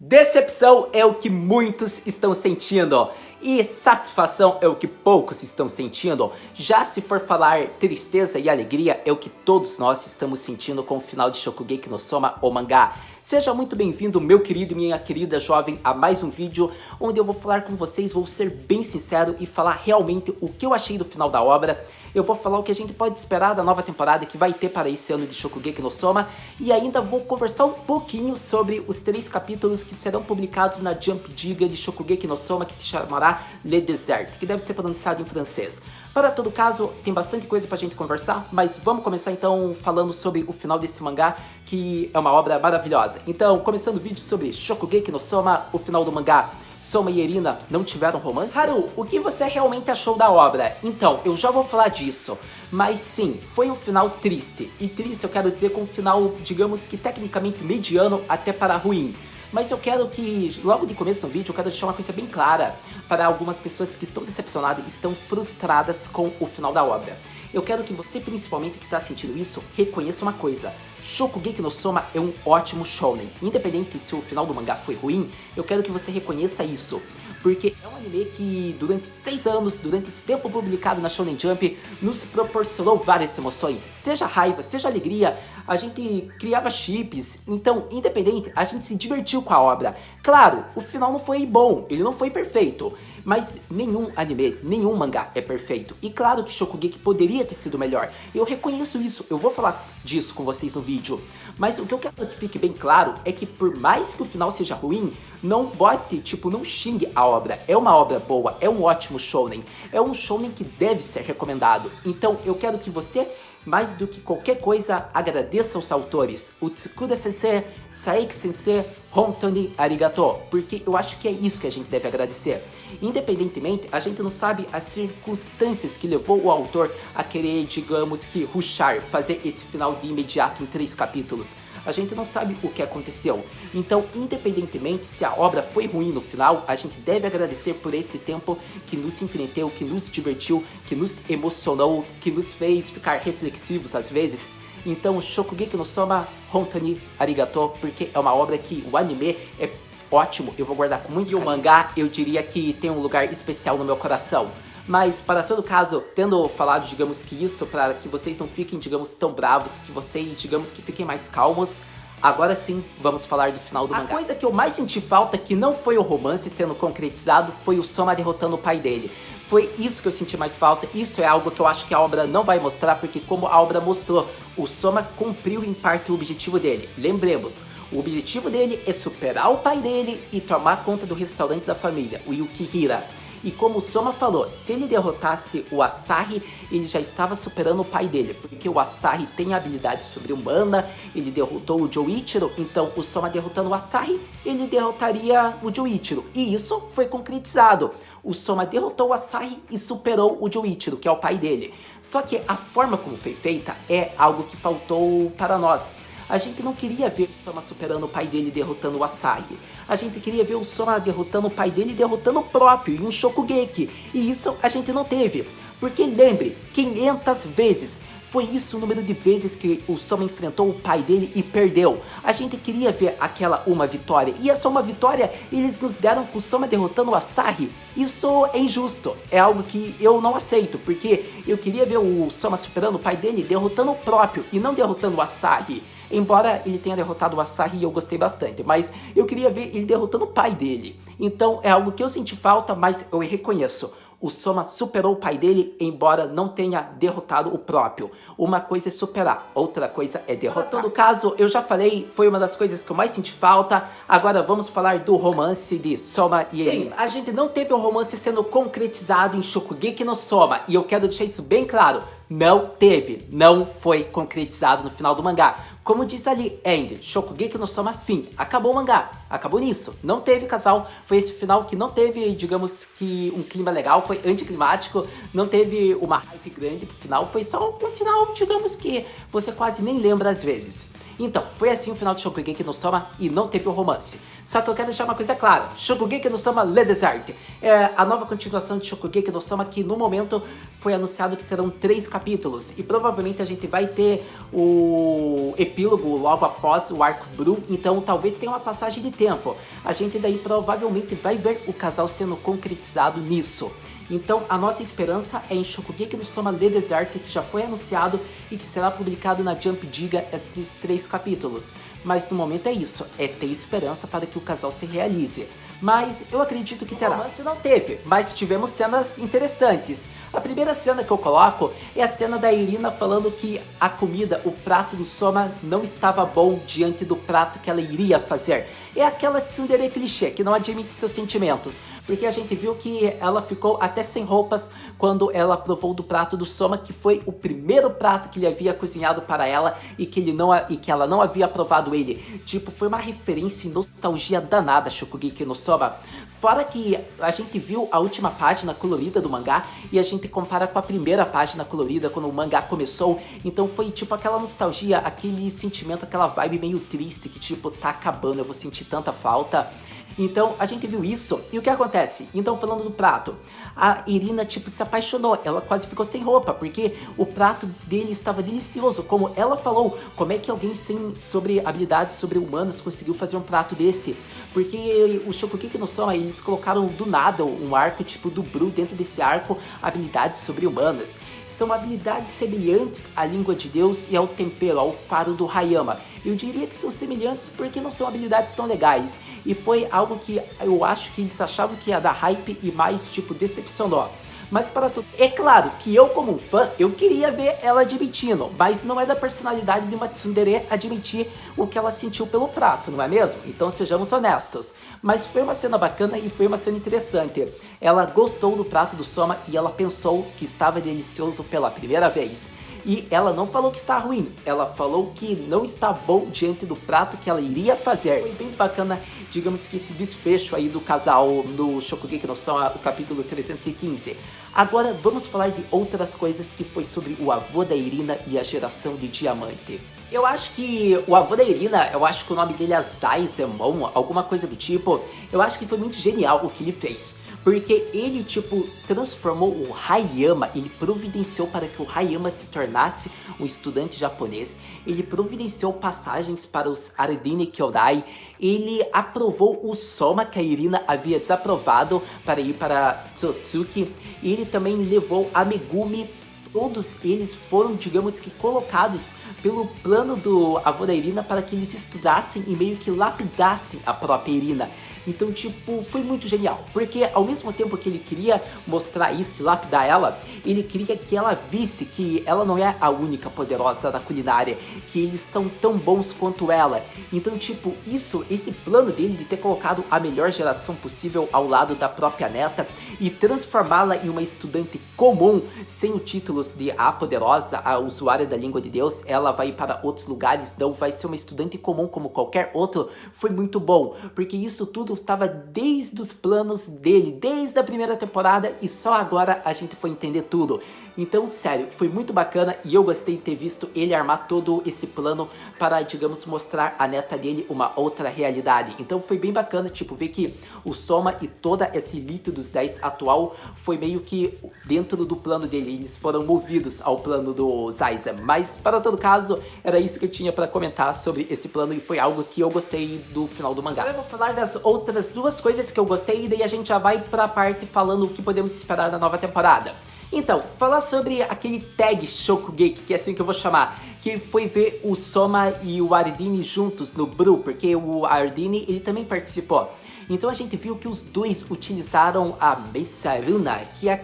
Decepção é o que muitos estão sentindo e satisfação é o que poucos estão sentindo. Já se for falar tristeza e alegria, é o que todos nós estamos sentindo com o final de Shokugeki no Soma, o mangá. Seja muito bem-vindo, meu querido e minha querida jovem, a mais um vídeo onde eu vou falar com vocês, vou ser bem sincero e falar realmente o que eu achei do final da obra. Eu vou falar o que a gente pode esperar da nova temporada que vai ter para esse ano de Shokugeki no Soma e ainda vou conversar um pouquinho sobre os 3 capítulos que serão publicados na Jump Diga de Shokugeki no Soma, que se chamará Le Désert, que deve ser pronunciado em francês. Para todo caso, tem bastante coisa pra gente conversar, mas vamos começar então falando sobre o final desse mangá, que é uma obra maravilhosa. Então, começando o vídeo sobre Shokugeki no Soma, o final do mangá. Soma e Erina não tiveram romance? Haru, o que você realmente achou da obra? Então, eu já vou falar disso, mas sim, foi um final triste. E triste eu quero dizer com um final, digamos que tecnicamente mediano até para ruim. Mas eu quero que, logo de começo do vídeo, eu quero deixar uma coisa bem clara para algumas pessoas que estão decepcionadas, estão frustradas com o final da obra. Eu quero que você, principalmente que está sentindo isso, reconheça uma coisa. Shokugeki no Soma é um ótimo shounen. Independente se o final do mangá foi ruim, eu quero que você reconheça isso. Porque é um anime que durante 6 anos, durante esse tempo publicado na Shonen Jump, nos proporcionou várias emoções. Seja raiva, seja alegria, a gente criava chips. Então, independente, a gente se divertiu com a obra. Claro, o final não foi bom, ele não foi perfeito. Mas nenhum anime, nenhum mangá é perfeito. E claro que Shokugeki poderia ter sido melhor. Eu reconheço isso, eu vou falar disso com vocês no vídeo. Mas o que eu quero que fique bem claro é que por mais que o final seja ruim, não bote, não xingue a obra. É uma obra boa, é um ótimo shounen. É um shounen que deve ser recomendado. Então eu quero que você, mais do que qualquer coisa, agradeça aos autores. O Tsukuda Sensei, Saeki Sensei, Hontoni Arigato. Porque eu acho que é isso que a gente deve agradecer. Independentemente, a gente não sabe as circunstâncias que levou o autor a querer, digamos que, rushar, fazer esse final de imediato em 3 capítulos. A gente não sabe o que aconteceu. Então, independentemente se a obra foi ruim no final, a gente deve agradecer por esse tempo que nos entreteu, que nos divertiu, que nos emocionou, que nos fez ficar reflexivos às vezes. Então, Shokugeki no Soma, Hontoni Arigato, porque é uma obra que o anime é ótimo, eu vou guardar com muito carinho. E o mangá, eu diria que tem um lugar especial no meu coração. Mas, para todo caso, tendo falado, digamos que isso, para que vocês não fiquem, digamos, tão bravos, que vocês, digamos que fiquem mais calmos, agora sim, vamos falar do final do mangá. A coisa que eu mais senti falta, que não foi o romance sendo concretizado, foi o Soma derrotando o pai dele. Foi isso que eu senti mais falta, isso é algo que eu acho que a obra não vai mostrar, porque como a obra mostrou, o Soma cumpriu em parte o objetivo dele. Lembremos, o objetivo dele é superar o pai dele e tomar conta do restaurante da família, o Yukihira. E como o Soma falou, se ele derrotasse o Asahi, ele já estava superando o pai dele, porque o Asahi tem habilidade sobre-humana, ele derrotou o Joichiro, então o Soma derrotando o Asahi, ele derrotaria o Joichiro. E isso foi concretizado. O Soma derrotou o Asahi e superou o Joichiro, que é o pai dele. Só que a forma como foi feita é algo que faltou para nós. A gente não queria ver o Soma superando o pai dele e derrotando o Asahi. A gente queria ver o Soma derrotando o pai dele e derrotando o próprio, em um Shokugeki. E isso a gente não teve. Porque lembre, 500 vezes. Foi isso o número de vezes que o Soma enfrentou o pai dele e perdeu. A gente queria ver aquela uma vitória. E essa uma vitória, eles nos deram com o Soma derrotando o Asahi. Isso é injusto. É algo que eu não aceito. Porque eu queria ver o Soma superando o pai dele e derrotando o próprio. E não derrotando o Asahi. Embora ele tenha derrotado o Asahi e eu gostei bastante, mas eu queria ver ele derrotando o pai dele. Então é algo que eu senti falta, mas eu reconheço. O Soma superou o pai dele, embora não tenha derrotado o próprio. Uma coisa é superar, outra coisa é derrotar. Em todo caso, eu já falei, foi uma das coisas que eu mais senti falta. Agora vamos falar do romance de Soma e Erina. Sim, a gente não teve o romance sendo concretizado em Shokugeki no Soma. E eu quero deixar isso bem claro. Não teve, não foi concretizado no final do mangá. Como diz ali, End, Shokugeki no Soma, fim. Acabou o mangá, acabou nisso. Não teve casal, foi esse final que não teve, digamos que um clima legal, foi anticlimático, não teve uma hype grande pro final, foi só um final, digamos que você quase nem lembra às vezes. Então, foi assim o final de Shokugeki no Soma e não teve o romance. Só que eu quero deixar uma coisa clara, Shokugeki no Soma Le Desert é a nova continuação de Shokugeki no Soma que no momento foi anunciado que serão 3 capítulos. E provavelmente a gente vai ter o epílogo logo após o arco Bru, então talvez tenha uma passagem de tempo. A gente daí provavelmente vai ver o casal sendo concretizado nisso. Então a nossa esperança é em Shokugeki no Soma Le Desert, que já foi anunciado e que será publicado na Jump Giga esses 3 capítulos. Mas no momento é isso, é ter esperança para que o casal se realize. Mas eu acredito que terá. O romance não teve, mas tivemos cenas interessantes. A primeira cena que eu coloco é a cena da Irina falando que a comida, o prato do Soma não estava bom diante do prato que ela iria fazer. É aquela tsundere clichê que não admite seus sentimentos, porque a gente viu que ela ficou até sem roupas quando ela provou do prato do Soma, que foi o primeiro prato que ele havia cozinhado para ela e que ela não havia provado ele. Tipo, foi uma referência e nostalgia danada Shokugeki no Soma. Fora que a gente viu a última página colorida do mangá e a gente compara com a primeira página colorida quando o mangá começou, então foi tipo aquela nostalgia, aquele sentimento, aquela vibe meio triste que tipo, tá acabando, eu vou sentir tanta falta. Então a gente viu isso, e o que acontece? Então falando do prato, a Irina tipo se apaixonou, ela quase ficou sem roupa, porque o prato dele estava delicioso, como ela falou, como é que alguém sobre habilidades sobre-humanas conseguiu fazer um prato desse? Porque o Shokugeki no Soma, eles colocaram do nada um arco tipo do Bru, dentro desse arco, habilidades sobre-humanas. São habilidades semelhantes à língua de Deus e ao tempero, ao faro do Hayama. Eu diria que são semelhantes porque não são habilidades tão legais. E foi algo que eu acho que eles achavam que ia dar hype e mais, tipo, decepcionou. Mas para tudo, é claro que eu como um fã, eu queria ver ela admitindo, mas não é da personalidade de uma tsundere admitir o que ela sentiu pelo prato, não é mesmo? Então sejamos honestos. Mas foi uma cena bacana e foi uma cena interessante. Ela gostou do prato do Soma e ela pensou que estava delicioso pela primeira vez. E ela não falou que está ruim, ela falou que não está bom diante do prato que ela iria fazer. Foi bem bacana, digamos que esse desfecho aí do casal no Shokugeki no Soma, o capítulo 315. Agora vamos falar de outras coisas que foi sobre o avô da Irina e a geração de diamante. Eu acho que o avô da Irina, eu acho que o nome dele é Zaizemon, alguma coisa do tipo. Eu acho que foi muito genial o que ele fez. Porque ele, tipo, transformou o Hayama, ele providenciou para que o Hayama se tornasse um estudante japonês. Ele providenciou passagens para os Ardini Kyodai. Ele aprovou o Soma que a Irina havia desaprovado para ir para Tsutsuki. Ele também levou a Megumi. Todos eles foram, digamos que, colocados pelo plano do avô da Irina para que eles estudassem e meio que lapidassem a própria Irina. Então, tipo, foi muito genial, porque ao mesmo tempo que ele queria mostrar isso e lapidar ela, ele queria que ela visse que ela não é a única poderosa da culinária, que eles são tão bons quanto ela. Então, tipo, esse plano dele de ter colocado a melhor geração possível ao lado da própria neta e transformá-la em uma estudante comum, sem o título de a poderosa, a usuária da língua de Deus, ela vai para outros lugares, não vai ser uma estudante comum como qualquer outro, foi muito bom, porque isso tudo estava desde os planos dele, desde a primeira temporada, e só agora a gente foi entender tudo. Então, sério, foi muito bacana e eu gostei de ter visto ele armar todo esse plano para, digamos, mostrar a neta dele uma outra realidade. Então foi bem bacana, tipo, ver que o Soma e toda essa elite dos 10 atual foi meio que dentro do plano dele, eles foram movidos ao plano do Zaiza. Mas, para todo caso, era isso que eu tinha para comentar sobre esse plano e foi algo que eu gostei do final do mangá. Agora eu vou falar das outras duas coisas que eu gostei e daí a gente já vai pra parte falando o que podemos esperar na nova temporada. Então, falar sobre aquele tag Shokugeki, que é assim que eu vou chamar, que foi ver o Soma e o Ardini juntos no Bru, porque o Ardini, ele também participou. Então a gente viu que os dois utilizaram a Mesaruna, que é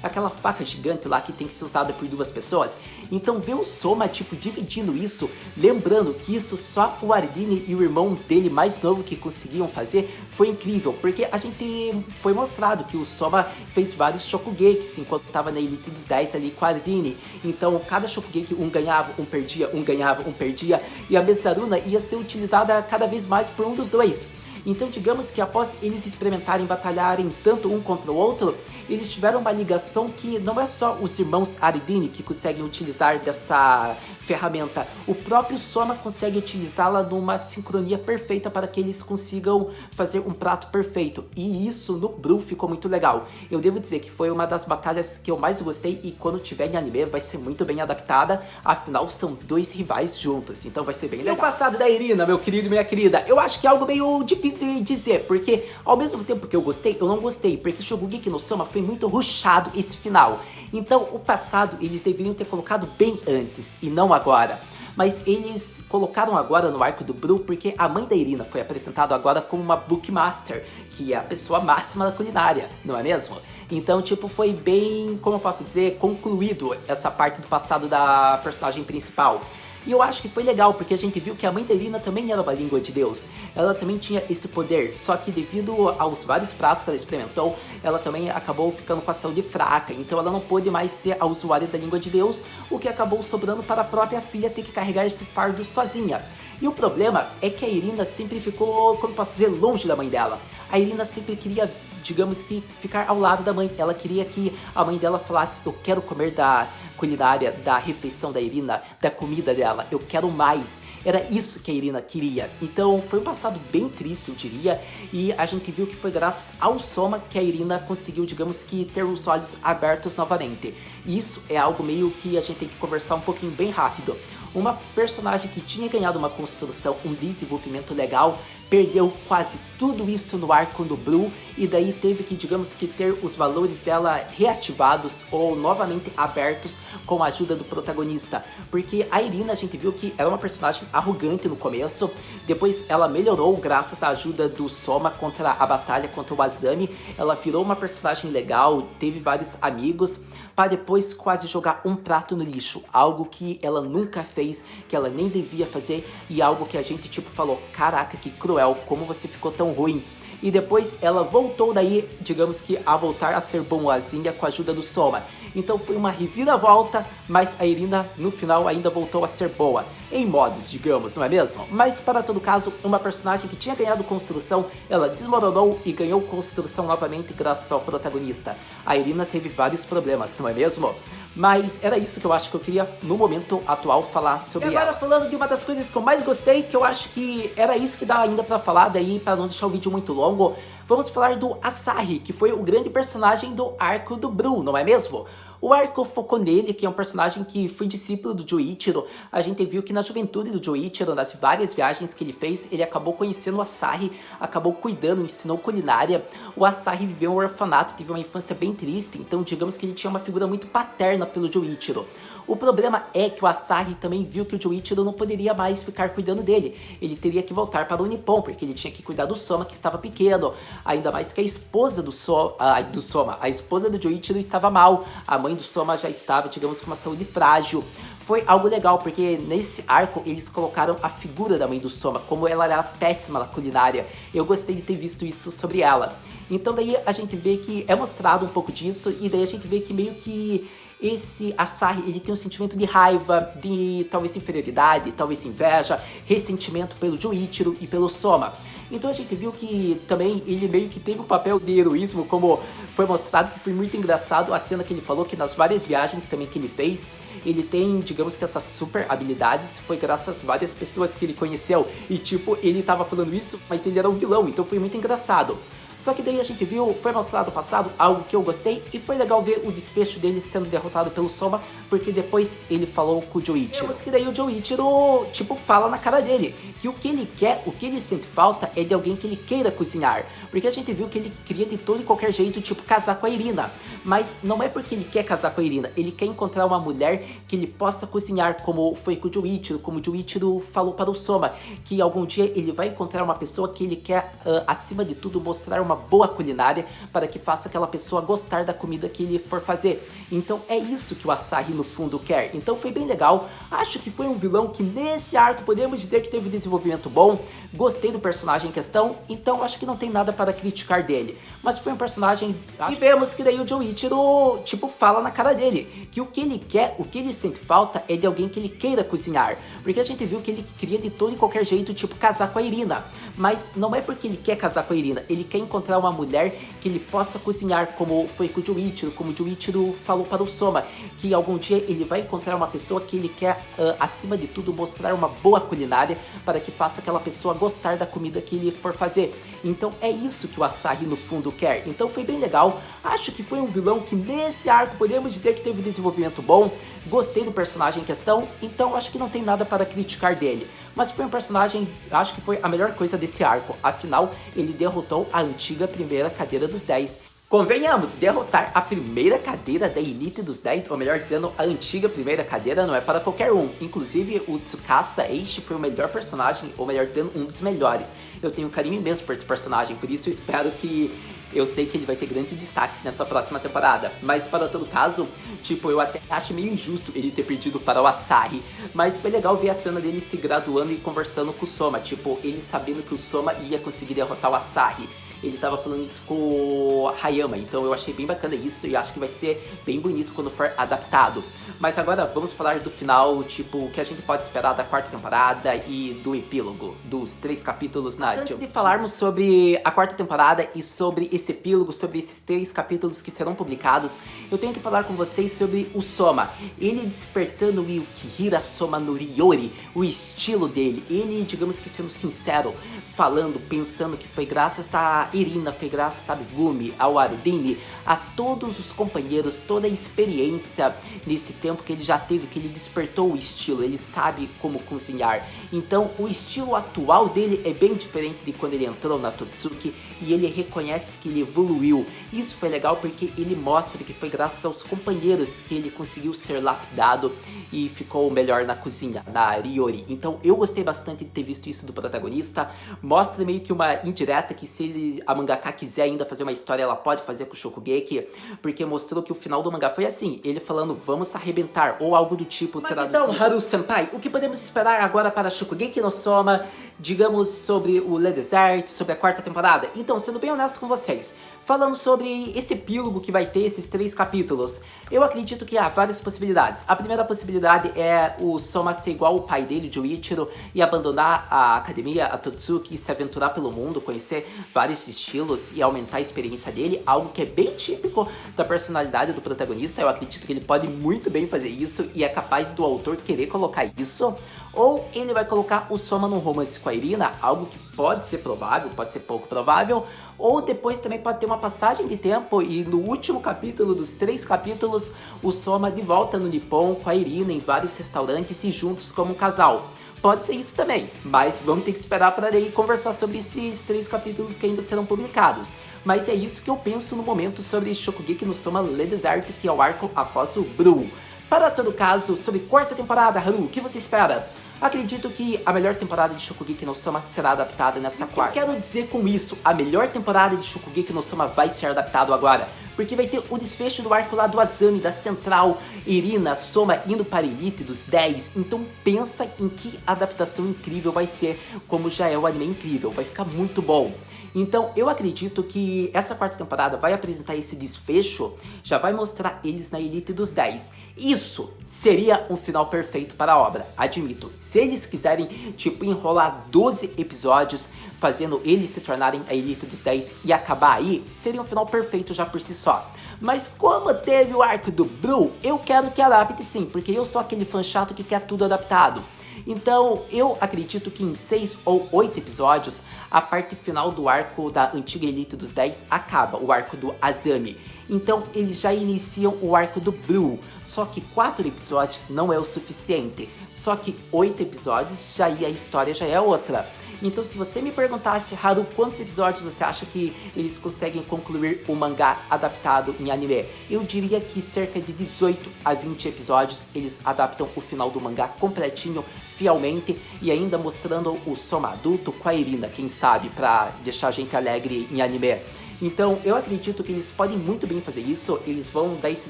aquela faca gigante lá que tem que ser usada por duas pessoas. Então ver o Soma, tipo, dividindo isso, lembrando que isso só o Ardini e o irmão dele mais novo que conseguiam fazer, foi incrível, porque a gente foi mostrado que o Soma fez vários Shokugekis enquanto estava na Elite dos 10 ali com a Ardini. Então cada Shokugeki um ganhava, um perdia, um ganhava, um perdia, e a Mesaruna ia ser utilizada cada vez mais por um dos dois. Então digamos que após eles experimentarem batalharem tanto um contra o outro, eles tiveram uma ligação que não é só os irmãos Aridine que conseguem utilizar dessa ferramenta, o próprio Soma consegue utilizá-la numa sincronia perfeita para que eles consigam fazer um prato perfeito, e isso no Bru ficou muito legal. Eu devo dizer que foi uma das batalhas que eu mais gostei, e quando tiver em anime vai ser muito bem adaptada, afinal são dois rivais juntos, então vai ser bem legal. E o passado da Irina, meu querido e minha querida, eu acho que é algo meio difícil de dizer, porque ao mesmo tempo que eu gostei, eu não gostei, porque Shokugeki no Soma foi muito rushado esse final. Então o passado eles deveriam ter colocado bem antes e não agora. Mas eles colocaram agora no arco do Bru porque a mãe da Irina foi apresentada agora como uma Bookmaster, que é a pessoa máxima da culinária, não é mesmo? Então, tipo, foi bem, como eu posso dizer, concluído essa parte do passado da personagem principal. E eu acho que foi legal, porque a gente viu que a mãe da Irina também era uma língua de Deus. Ela também tinha esse poder, só que devido aos vários pratos que ela experimentou, ela também acabou ficando com a saúde fraca. Então ela não pôde mais ser a usuária da língua de Deus, o que acabou sobrando para a própria filha ter que carregar esse fardo sozinha. E o problema é que a Irina sempre ficou, como posso dizer, longe da mãe dela. A Irina sempre queria, digamos que, ficar ao lado da mãe. Ela queria que a mãe dela falasse: eu quero comer da culinária, da refeição da Irina, da comida dela, eu quero mais. Era isso que a Irina queria. Então foi um passado bem triste, eu diria, e a gente viu que foi graças ao Soma que a Irina conseguiu, digamos que, ter os olhos abertos novamente. E isso é algo meio que a gente tem que conversar um pouquinho bem rápido. Uma personagem que tinha ganhado uma construção, um desenvolvimento legal, perdeu quase tudo isso no arco do Bru, e daí teve que, digamos que, ter os valores dela reativados ou novamente abertos com a ajuda do protagonista. Porque a Irina, a gente viu que era uma personagem arrogante no começo, depois ela melhorou graças à ajuda do Soma contra a batalha contra o Asami, ela virou uma personagem legal, teve vários amigos, para depois quase jogar um prato no lixo, algo que ela nunca fez, que ela nem devia fazer, e algo que a gente tipo falou: caraca, que cruel, como você ficou tão ruim. E depois ela voltou daí, digamos que, a voltar a ser boazinha com a ajuda do Soma. Então foi uma reviravolta, mas a Irina no final ainda voltou a ser boa, em modos, digamos, não é mesmo? Mas para todo caso, uma personagem que tinha ganhado construção, ela desmoronou e ganhou construção novamente graças ao protagonista. A Irina teve vários problemas, não é mesmo? Mas era isso que eu acho que eu queria, no momento atual, falar sobre ela. E agora falando de uma das coisas que eu mais gostei, que eu acho que era isso que dá ainda pra falar, daí para não deixar o vídeo muito longo, vamos falar do Asahi, que foi o grande personagem do arco do Bru, não é mesmo? O arco focou nele, que é um personagem que foi discípulo do Joichiro. A gente viu que na juventude do Joichiro, nas várias viagens que ele fez, ele acabou conhecendo o Asahi, acabou cuidando, ensinou culinária. O Asahi viveu um orfanato, teve uma infância bem triste, então digamos que ele tinha uma figura muito paterna pelo Joichiro. O problema é que o Asahi também viu que o Joichiro não poderia mais ficar cuidando dele. Ele teria que voltar para o Nippon, porque ele tinha que cuidar do Soma, que estava pequeno. Ainda mais que a esposa do Soma, a esposa do Joichiro estava mal. A mãe do Soma já estava, digamos, com uma saúde frágil. Foi algo legal, porque nesse arco eles colocaram a figura da mãe do Soma, como ela era péssima na culinária. Eu gostei de ter visto isso sobre ela. Então daí a gente vê que é mostrado um pouco disso, e daí a gente vê que meio que esse Asahi, ele tem um sentimento de raiva, de talvez inferioridade, talvez inveja, ressentimento pelo Joichiro e pelo Soma. Então a gente viu que também ele meio que teve um papel de heroísmo, como foi mostrado, que foi muito engraçado a cena que ele falou que nas várias viagens também que ele fez, ele tem, digamos que, essas super habilidades, foi graças a várias pessoas que ele conheceu, e tipo, ele tava falando isso, mas ele era um vilão, então foi muito engraçado. Só que daí a gente viu, foi mostrado no passado, algo que eu gostei, e foi legal ver o desfecho dele sendo derrotado pelo Soma, porque depois ele falou com o Joichiro. Mas que daí o Joichiro, tipo, fala na cara dele, que o que ele quer, o que ele sente falta é de alguém que ele queira cozinhar, porque a gente viu que ele queria de todo e qualquer jeito, tipo, casar com a Irina, mas não é porque ele quer casar com a Irina, ele quer encontrar uma mulher que ele possa cozinhar, como foi com o Joichiro, como o Joichiro falou para o Soma, que algum dia ele vai encontrar uma pessoa que ele quer, acima de tudo, mostrar uma boa culinária para que faça aquela pessoa gostar da comida que ele for fazer. Então é isso que o Asahi no fundo quer. Então foi bem legal, acho que foi um vilão que nesse arco podemos dizer que teve um desenvolvimento bom, gostei do personagem em questão, então acho que não tem nada para criticar dele. Mas foi um personagem... E vemos que daí o Joichiro, tipo, fala na cara dele, que o que ele quer, o que ele sente falta é de alguém que ele queira cozinhar. Porque a gente viu que ele queria de todo e qualquer jeito, tipo, casar com a Irina. Mas não é porque ele quer casar com a Irina, ele quer encontrar uma mulher que ele possa cozinhar, como foi com o Joichiro, como o Joichiro falou para o Soma, que algum dia ele vai encontrar uma pessoa que ele quer, acima de tudo, mostrar uma boa culinária para que faça aquela pessoa gostar da comida que ele for fazer. Então é isso que o Asahi no fundo quer. Então foi bem legal, acho que foi um vilão que nesse arco podemos dizer que teve um desenvolvimento bom, gostei do personagem em questão, então acho que não tem nada para criticar dele. Mas foi um personagem, acho que foi a melhor coisa desse arco, afinal ele derrotou a antiga primeira cadeira dos 10. Convenhamos, derrotar a primeira cadeira da Elite dos 10, ou melhor dizendo, a antiga primeira cadeira, não é para qualquer um. Inclusive, o Tsukasa Eishi foi o melhor personagem, ou melhor dizendo, um dos melhores. Eu tenho um carinho imenso por esse personagem, por isso eu espero que... Eu sei que ele vai ter grandes destaques nessa próxima temporada, mas para todo caso, tipo, eu até acho meio injusto ele ter perdido para o Asahi, mas foi legal ver a cena dele se graduando e conversando com o Soma, tipo, ele sabendo que o Soma ia conseguir derrotar o Asahi. Ele tava falando isso com o Hayama, então eu achei bem bacana isso e acho que vai ser bem bonito quando for adaptado. Mas agora vamos falar do final, tipo, o que a gente pode esperar da quarta temporada e do epílogo, dos 3 capítulos na... Mas antes de falarmos sobre a quarta temporada e sobre esse epílogo, sobre esses 3 capítulos que serão publicados, eu tenho que falar com vocês sobre o Soma. Ele despertando o Yukihira Soma no Ryori, o estilo dele, ele, digamos que sendo sincero, falando, pensando que foi graças a Irina, foi graças a Megumi, ao Ardini, a todos os companheiros, toda a experiência nesse tempo que ele já teve, que ele despertou o estilo, ele sabe como cozinhar. Então o estilo atual dele é bem diferente de quando ele entrou na Totsuki e ele reconhece que ele evoluiu. Isso foi legal porque ele mostra que foi graças aos companheiros que ele conseguiu ser lapidado e ficou melhor na cozinha, na Ryori. Então eu gostei bastante de ter visto isso do protagonista. Mostra meio que uma indireta que se a mangaka quiser ainda fazer uma história, ela pode fazer com o Shokugeki, porque mostrou que o final do mangá foi assim, ele falando vamos arrebentar, ou algo do tipo. Mas então, Haru-senpai, o que podemos esperar agora para Shokugeki no Soma, digamos, sobre o Le Desert, sobre a quarta temporada? Então, sendo bem honesto com vocês, falando sobre esse epílogo que vai ter esses 3 capítulos, eu acredito que há várias possibilidades. A primeira possibilidade é o Soma ser igual o pai dele, Joichiro, e abandonar a academia, a Totsuki, e se aventurar pelo mundo, conhecer vários estilos e aumentar a experiência dele, algo que é bem típico da personalidade do protagonista. Eu acredito que ele pode muito bem fazer isso e é capaz do autor querer colocar isso. Ou ele vai colocar o Soma num romance com a Irina, algo que pode ser provável, pode ser pouco provável, ou depois também pode ter uma passagem de tempo e no último capítulo dos 3 capítulos, o Soma de volta no Nippon com a Irina em vários restaurantes e juntos como um casal. Pode ser isso também, mas vamos ter que esperar para daí conversar sobre esses 3 capítulos que ainda serão publicados. Mas é isso que eu penso no momento sobre Shokugeki no Soma Le Desert, que é o arco após o Bru. Para todo caso, sobre quarta temporada, Haru, o que você espera? Acredito que a melhor temporada de Shokugeki no Soma será adaptada nessa quarta. O que eu quero dizer com isso? A melhor temporada de Shokugeki no Soma vai ser adaptado agora, porque vai ter o desfecho do arco lá do Azami, da Central, Irina, Soma indo para a Elite dos 10. Então pensa em que adaptação incrível vai ser, como já é o anime incrível, vai ficar muito bom. Então eu acredito que essa quarta temporada vai apresentar esse desfecho, já vai mostrar eles na Elite dos 10. Isso seria um final perfeito para a obra, admito. Se eles quiserem, tipo, enrolar 12 episódios, fazendo eles se tornarem a Elite dos 10 e acabar aí, seria um final perfeito já por si só. Mas como teve o arco do Bru, eu quero que adapte sim, porque eu sou aquele fã chato que quer tudo adaptado. Então eu acredito que em 6 ou 8 episódios, a parte final do arco da antiga Elite dos 10 acaba, o arco do Azami. Então eles já iniciam o arco do Bru, só que 4 episódios não é o suficiente, só que 8 episódios já e a história já é outra. Então se você me perguntasse, Haru, quantos episódios você acha que eles conseguem concluir o mangá adaptado em anime? Eu diria que cerca de 18 a 20 episódios eles adaptam o final do mangá completinho, fielmente, e ainda mostrando o Soma adulto com a Irina, quem sabe, pra deixar a gente alegre em anime. Então eu acredito que eles podem muito bem fazer isso, eles vão dar esse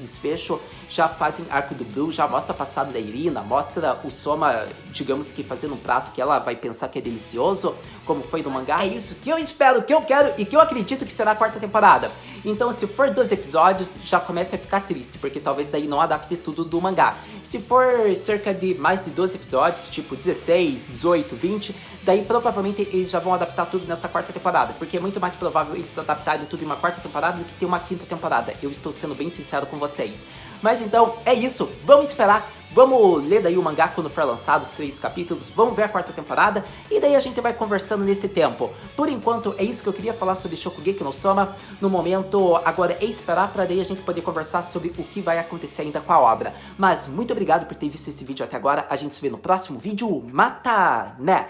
desfecho, já fazem arco do Blue, já mostra o passado da Irina, mostra o Soma, digamos que fazendo um prato que ela vai pensar que é delicioso, como foi no mangá. É isso que eu espero, que eu quero e que eu acredito que será a quarta temporada. Então se for 2 episódios, já começa a ficar triste, porque talvez daí não adapte tudo do mangá. Se for cerca de mais de 12 episódios, tipo 16, 18, 20, daí provavelmente eles já vão adaptar tudo nessa quarta temporada, porque é muito mais provável eles adaptarem tudo em uma quarta temporada do que ter uma quinta temporada. Eu estou sendo bem sincero com vocês. Mas então, é isso, vamos esperar. Vamos ler daí o mangá quando for lançado, os 3 capítulos, vamos ver a quarta temporada, e daí a gente vai conversando nesse tempo. Por enquanto, é isso que eu queria falar sobre Shokugeki no Soma. No momento, agora é esperar para daí a gente poder conversar sobre o que vai acontecer ainda com a obra. Mas muito obrigado por ter visto esse vídeo até agora, a gente se vê no próximo vídeo, mata, né?